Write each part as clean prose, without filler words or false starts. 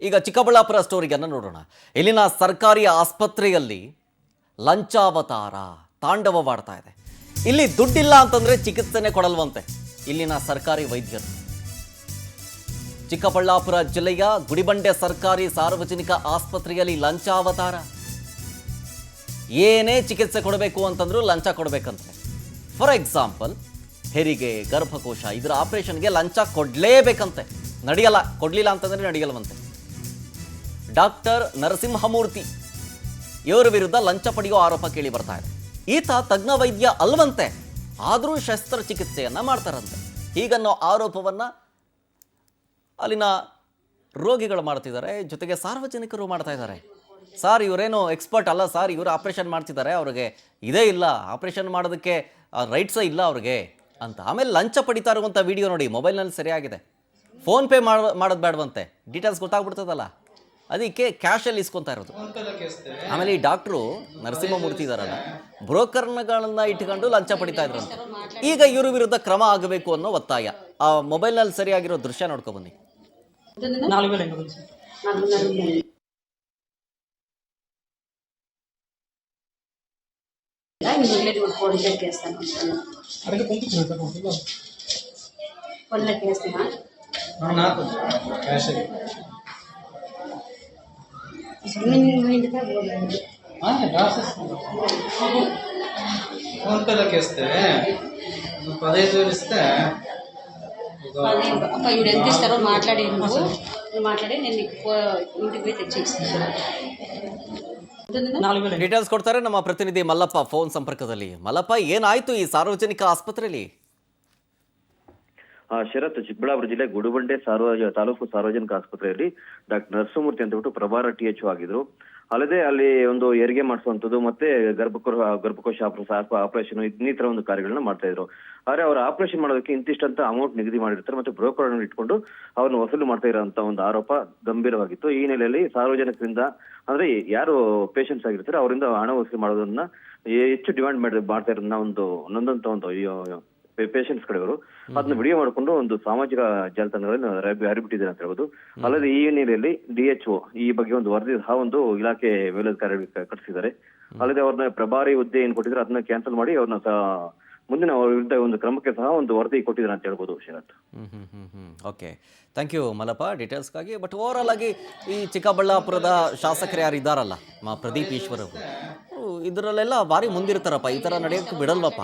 ಈಗ ಚಿಕ್ಕಬಳ್ಳಾಪುರ ಸ್ಟೋರಿಯನ್ನು ನೋಡೋಣ. ಇಲ್ಲಿನ ಸರ್ಕಾರಿ ಆಸ್ಪತ್ರೆಯಲ್ಲಿ ಲಂಚಾವತಾರ ತಾಂಡವವಾಡ್ತಾ ಇದೆ. ಇಲ್ಲಿ ದುಡ್ಡಿಲ್ಲ ಅಂತಂದ್ರೆ ಚಿಕಿತ್ಸೆನೇ ಕೊಡಲ್ವಂತೆ ಇಲ್ಲಿನ ಸರ್ಕಾರಿ ವೈದ್ಯರು. ಚಿಕ್ಕಬಳ್ಳಾಪುರ ಜಿಲ್ಲೆಯ ಗುಡಿಬಂಡೆ ಸರ್ಕಾರಿ ಸಾರ್ವಜನಿಕ ಆಸ್ಪತ್ರೆಯಲ್ಲಿ ಲಂಚಾವತಾರ. ಏನೇ ಚಿಕಿತ್ಸೆ ಕೊಡಬೇಕು ಅಂತಂದ್ರೂ ಲಂಚ ಕೊಡಬೇಕಂತೆ. ಫಾರ್ ಎಕ್ಸಾಂಪಲ್, ಹೆರಿಗೆ, ಗರ್ಭಕೋಶ ಇದರ ಆಪರೇಷನ್ಗೆ ಲಂಚ ಕೊಡಲೇಬೇಕಂತೆ. ನಡೆಯಲ್ಲ, ಕೊಡಲಿಲ್ಲ ಅಂತಂದ್ರೆ ನಡೆಯಲ್ವಂತೆ. ಡಾಕ್ಟರ್ ನರಸಿಂಹಮೂರ್ತಿ ಇವರ ವಿರುದ್ಧ ಲಂಚ ಪಡೆಯೋ ಆರೋಪ ಕೇಳಿ ಬರ್ತಾ ಇದೆ. ಈತ ತಜ್ಞ ವೈದ್ಯ ಅಲ್ವಂತೆ, ಆದರೂ ಶಸ್ತ್ರಚಿಕಿತ್ಸೆಯನ್ನ ಮಾಡ್ತಾರಂತೆ. ಹೀಗನ್ನೋ ಆರೋಪವನ್ನ ಅಲ್ಲಿನ ರೋಗಿಗಳು ಮಾಡ್ತಿದ್ದಾರೆ, ಜೊತೆಗೆ ಸಾರ್ವಜನಿಕರು ಮಾಡ್ತಾ ಇದ್ದಾರೆ. ಸಾರ್ ಇವರೇನು ಎಕ್ಸ್ಪರ್ಟ್ ಅಲ್ಲ ಸಾರ್, ಇವರು ಆಪರೇಷನ್ ಮಾಡ್ತಿದ್ದಾರೆ, ಅವ್ರಿಗೆ ಇದೇ ಇಲ್ಲ, ಆಪರೇಷನ್ ಮಾಡೋದಕ್ಕೆ ರೈಟ್ಸೇ ಇಲ್ಲ ಅವ್ರಿಗೆ ಅಂತ. ಆಮೇಲೆ ಲಂಚ ಪಡಿತಾ ಇರುವಂಥ ವಿಡಿಯೋ ನೋಡಿ, ಮೊಬೈಲ್ನಲ್ಲಿ ಸರಿಯಾಗಿದೆ. ಫೋನ್ಪೇ ಮಾಡೋದು ಬೇಡವಂತೆ, ಡೀಟೇಲ್ಸ್ ಗೊತ್ತಾಗ್ಬಿಡ್ತದಲ್ಲ, ಅದಕ್ಕೆ ಕ್ಯಾಶಲ್ಲಿ ಇಸ್ಕೊತಾ ಇರೋದು. ಆಮೇಲೆ ಈ ಡಾಕ್ಟ್ರು ನರಸಿಂಹಮೂರ್ತಿ ಇದಾರಲ್ಲ, ಬ್ರೋಕರ್ಗಳನ್ನ ಇಟ್ಕೊಂಡು ಲಂಚ ಪಡಿತಾ ಇದ್ರಂತೆ. ಈಗ ಇವ್ರ ವಿರುದ್ಧ ಕ್ರಮ ಆಗಬೇಕು ಅನ್ನೋ ಒತ್ತಾಯ. ಆ ಮೊಬೈಲ್ನಲ್ಲಿ ಸರಿಯಾಗಿರೋ ದೃಶ್ಯ ನೋಡ್ಕೊ ಬನ್ನಿ. ఫోన్ పేలోకి వేస్తే 15,000 ఇస్తే అప్ప ఇప్పుడు ఎంత ఇస్తారో మాట్లాడి నేను నీకు ఇంటికి పోయి తెచ్చి ఇస్తాను. ಡೀಟೇಲ್ಸ್ ಕೊಡ್ತಾರೆ ನಮ್ಮ ಪ್ರತಿನಿಧಿ ಮಲ್ಲಪ್ಪ ಫೋನ್ ಸಂಪರ್ಕದಲ್ಲಿ. ಮಲ್ಲಪ್ಪ, ಏನಾಯ್ತು ಈ ಸಾರ್ವಜನಿಕ ಆಸ್ಪತ್ರೆಯಲ್ಲಿ? ಶರತ್, ಚಿಕ್ಕಬಳ್ಳಾಪುರ ಜಿಲ್ಲೆ ಗುಡಿಬಂಡೆ ತಾಲೂಕು ಸಾರ್ವಜನಿಕ ಆಸ್ಪತ್ರೆಯಲ್ಲಿ ಡಾಕ್ಟರ್ ನರಸಿಂಹಮೂರ್ತಿ ಅಂತ ಬಿಟ್ಟು ಪ್ರಭಾರ THO ಆಗಿದ್ರು. ಅಲ್ಲದೆ ಅಲ್ಲಿ ಒಂದು ಹೆರಿಗೆ ಮಾಡಿಸುವಂಥದ್ದು ಮತ್ತೆ ಗರ್ಭಕೋಶ ಆಪರೇಷನ್ ಇನ್ನಿತರ ಒಂದು ಕಾರ್ಯಗಳನ್ನ ಮಾಡ್ತಾ ಇದ್ರು. ಆದ್ರೆ ಅವ್ರ ಆಪರೇಷನ್ ಮಾಡೋದಕ್ಕೆ ಇಂತಿಷ್ಟಂತ ಅಮೌಂಟ್ ನಿಗದಿ ಮಾಡಿರ್ತಾರೆ, ಮತ್ತೆ ಬ್ರೋಕರ್ ಇಟ್ಕೊಂಡು ಅವ್ರನ್ನ ವಸೂಲು ಮಾಡ್ತಾ ಇರೋಂತ ಒಂದು ಆರೋಪ ಗಂಭೀರವಾಗಿತ್ತು. ಈ ನೆಲೆಯಲ್ಲಿ ಸಾರ್ವಜನಿಕರಿಂದ, ಅಂದ್ರೆ ಯಾರು ಪೇಷಂಟ್ಸ್ ಆಗಿರ್ತಾರೆ ಅವರಿಂದ ಹಣ ವಸೂಲಿ ಮಾಡೋದನ್ನ ಹೆಚ್ಚು ಡಿಮಾಂಡ್ ಮಾಡ್ತಾ ಇರೋದನ್ನ ಒಂದು ನೊಂದಂತ ಒಂದು ಪೇಷಂಟ್ಸ್ ಕಡೆಯವರು ಅದನ್ನ ವಿಡಿಯೋ ಮಾಡಿಕೊಂಡು ಒಂದು ಸಾಮಾಜಿಕ ಜಾಲತಾಣಗಳನ್ನು ಹರಿಬಿಟ್ಟಿದ್ದಾರೆ ಅಂತ ಹೇಳ್ಬೋದು. ಅಲ್ಲದೆ ಈ ಹಿನ್ನೆಲೆಯಲ್ಲಿ DHO ಈ ಬಗ್ಗೆ ಒಂದು ವರದಿ ಸಹ ಒಂದು ಇಲಾಖೆ ಮೇಲಧಿಕಾರಿ ಕಟ್ಟಿಸಿದ್ದಾರೆ. ಅಲ್ಲದೆ ಅವ್ರನ್ನ ಪ್ರಭಾರಿ ಹುದ್ದೆ ಏನ್ ಕೊಟ್ಟಿದ್ರೆ ಅದನ್ನ ಕ್ಯಾನ್ಸಲ್ ಮಾಡಿ ಅವ್ರನ್ನ ಮುಂದಿನ ಅವ್ರ ವಿರುದ್ಧ ಒಂದು ಕ್ರಮಕ್ಕೆ ಸಹ ಒಂದು ವರದಿ ಕೊಟ್ಟಿದ್ದಾರೆ ಅಂತ ಹೇಳ್ಬೋದು. Sharath, okay, thank you Mallappa ಡೀಟೇಲ್ಸ್ಗಾಗಿ. ಬಟ್ ಓವರ್ ಆಲ್ ಆಗಿ ಈ ಚಿಕ್ಕಬಳ್ಳಾಪುರದ ಶಾಸಕರು ಯಾರು ಇದ್ದಾರಲ್ಲ, ಪ್ರದೀಪ್ ಈಶ್ವರ್ ಅವರು, ಇದರಲ್ಲೆಲ್ಲ ಭಾರಿ ಮುಂದಿರ್ತಾರಪ್ಪ, ಈ ಥರ ನಡೆಯೋಕ್ಕೆ ಬಿಡಲ್ವಪ್ಪ.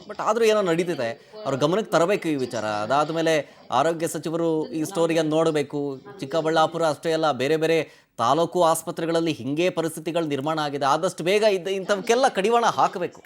ಬಟ್ ಆದರೂ ಏನೋ ನಡೀತಿದೆ, ಅವ್ರ ಗಮನಕ್ಕೆ ತರಬೇಕು ಈ ವಿಚಾರ. ಅದಾದಮೇಲೆ ಆರೋಗ್ಯ ಸಚಿವರು ಈ ಸ್ಟೋರಿಯನ್ನು ನೋಡಬೇಕು. ಚಿಕ್ಕಬಳ್ಳಾಪುರ ಅಷ್ಟೇ ಅಲ್ಲ, ಬೇರೆ ಬೇರೆ ತಾಲೂಕು ಆಸ್ಪತ್ರೆಗಳಲ್ಲಿ ಹಿಂಗೆ ಪರಿಸ್ಥಿತಿಗಳು ನಿರ್ಮಾಣ ಆಗಿದೆ. ಆದಷ್ಟು ಬೇಗ ಇಂಥವಕ್ಕೆಲ್ಲ ಕಡಿವಾಣ ಹಾಕಬೇಕು.